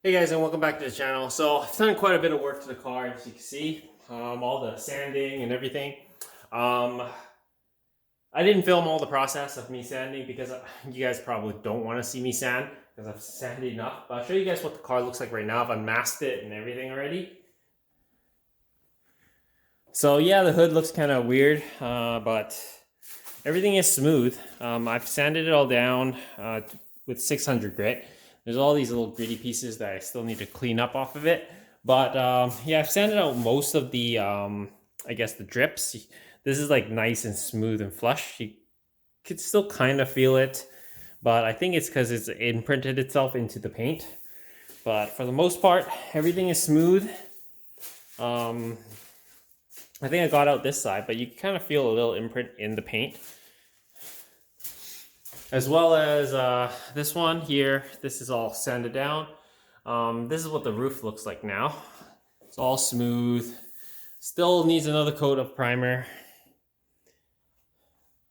Hey guys, and welcome back to the channel. So I've done quite a bit of work to the car, as you can see, all the sanding and everything. I didn't film all the process of me sanding because you guys probably don't want to see me sand because I've sanded enough. But I'll show you guys what the car looks like right now. I've unmasked it and everything already. So yeah, the hood looks kind of weird, but everything is smooth. I've sanded it all down with 600 grit. There's all these little gritty pieces that I still need to clean up off of it. But yeah, I've sanded out most of the, I guess, the drips. This is like nice and smooth and flush. You could still kind of feel it, but I think it's because it's imprinted itself into the paint. But for the most part, everything is smooth. I think I got out this side, but you can kind of feel a little imprint in the paint. As well as this one here, this is all sanded down. This is what the roof looks like now. It's all smooth. Still needs another coat of primer.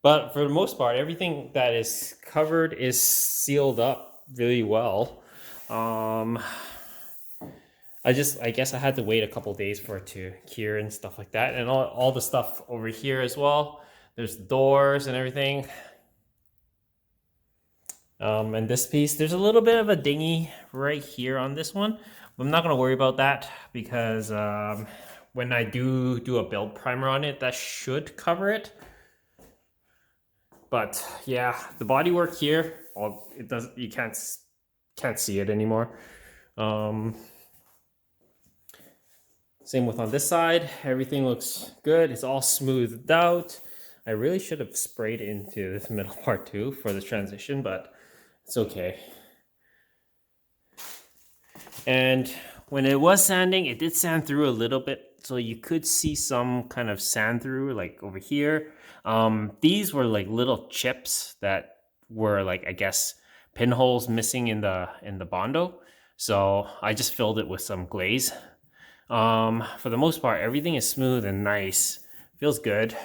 But for the most part, everything that is covered is sealed up really well. I guess I had to wait a couple days for it to cure and stuff like that. And all the stuff over here as well. There's the doors and everything. And this piece, there's a little bit of a dingy right here on this one. I'm not going to worry about that because when I do a build primer on it, that should cover it. But yeah, the bodywork here, it does, you can't see it anymore. Same with on this side, everything looks good. It's all smoothed out. I really should have sprayed into this middle part too for the transition, but it's okay. And when it was sanding, it did sand through a little bit, so you could see some kind of sand through, like over here. These were like little chips that were like, I guess, pinholes missing in the Bondo. So I just filled it with some glaze. For the most part, everything is smooth and nice. Feels good.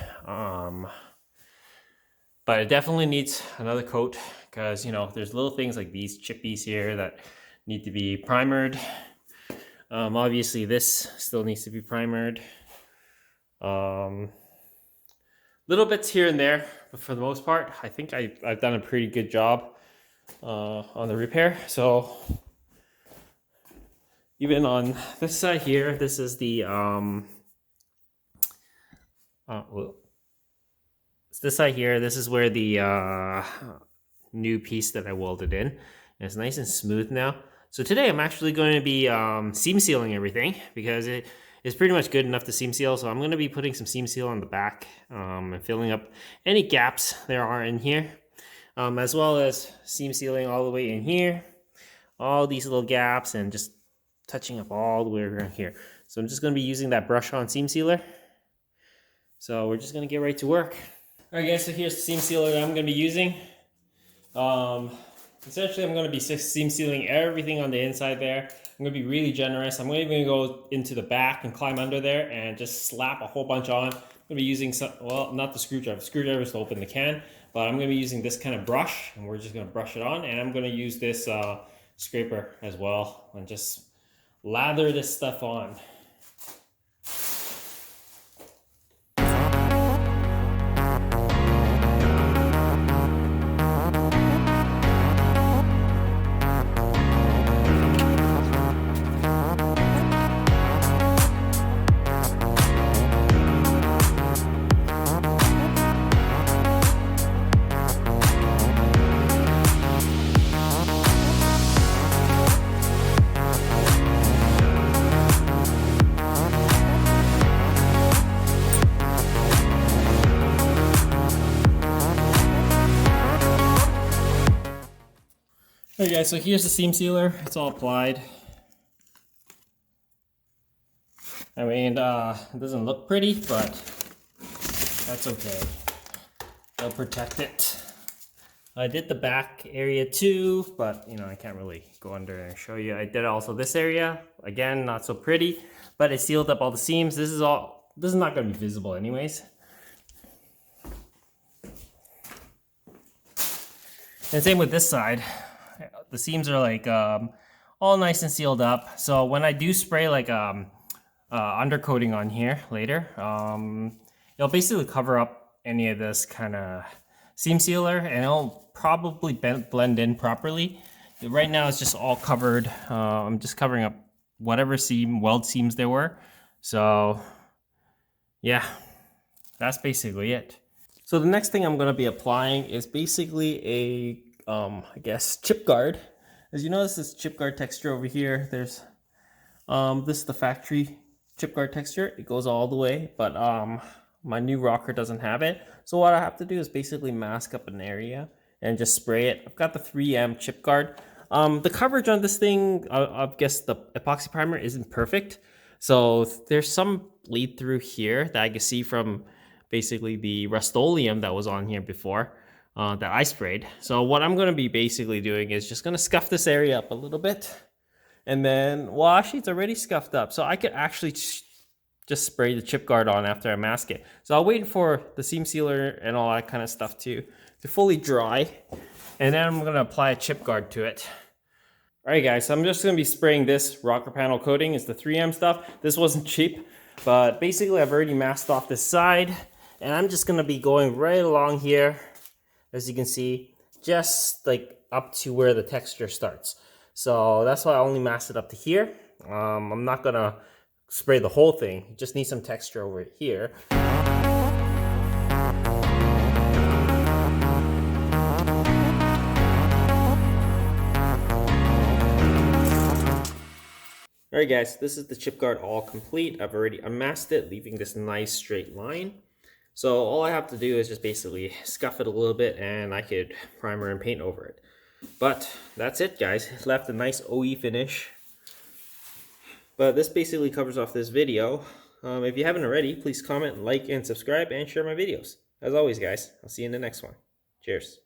But it definitely needs another coat because, you know, there's little things like these chippies here that need to be primered. Obviously, this still needs to be primered. Little bits here and there, but for the most part, I think I've done a pretty good job on the repair. So even on this side here, this is the this side here, this is where the new piece that I welded in. And it's nice and smooth now. So today I'm actually going to be seam sealing everything because it is pretty much good enough to seam seal. So I'm going to be putting some seam seal on the back and filling up any gaps there are in here. As well as seam sealing all the way in here. All these little gaps and just touching up all the way around here. So I'm just going to be using that brush on seam sealer. So we're just going to get right to work. Alright guys, so here's the seam sealer that I'm going to be using. Essentially I'm going to be seam sealing everything on the inside there. I'm going to be really generous. I'm even going to go into the back and climb under there and just slap a whole bunch on. I'm going to be using some, well, not the screwdriver. The screwdriver is to open the can, but I'm going to be using this kind of brush and we're just going to brush it on, and I'm going to use this scraper as well and just lather this stuff on. Alright guys, so here's the seam sealer. It's all applied. I mean, it doesn't look pretty, but that's okay. It'll protect it. I did the back area too, but you know, I can't really go under and show you. I did also this area. Again, not so pretty, but it sealed up all the seams. This is not going to be visible anyways. And same with this side. The seams are like all nice and sealed up. So when I do spray like undercoating on here later, it'll basically cover up any of this kind of seam sealer, and it'll probably blend in properly. Right now it's just all covered. I'm just covering up whatever weld seams there were. So yeah, that's basically it. So the next thing I'm going to be applying is basically a, I guess, chip guard. As you notice, this chip guard texture over here, there's, this is the factory chip guard texture. It goes all the way, but my new rocker doesn't have it. So what I have to do is basically mask up an area and just spray it. I've got the 3M chip guard. The coverage on this thing, I guess the epoxy primer isn't perfect. So there's some bleed through here that I can see from basically the Rust-Oleum that was on here before that I sprayed. So what I'm going to be basically doing is just going to scuff this area up a little bit. And then, well, actually it's already scuffed up. So I could actually just spray the chip guard on after I mask it. So I'll wait for the seam sealer and all that kind of stuff to fully dry. And then I'm going to apply a chip guard to it. Alright guys, so I'm just going to be spraying this rocker panel coating. It's the 3M stuff. This wasn't cheap, but basically I've already masked off this side. And I'm just going to be going right along here, as you can see, just like up to where the texture starts. So that's why I only masked it up to here. I'm not going to spray the whole thing. You just need some texture over here. Alright guys, this is the chip guard all complete. I've already unmasked it, leaving this nice straight line. So all I have to do is just basically scuff it a little bit and I could primer and paint over it. But that's it guys, it left a nice OE finish. But this basically covers off this video. If you haven't already, please comment, like, and subscribe, and share my videos. As always guys, I'll see you in the next one. Cheers.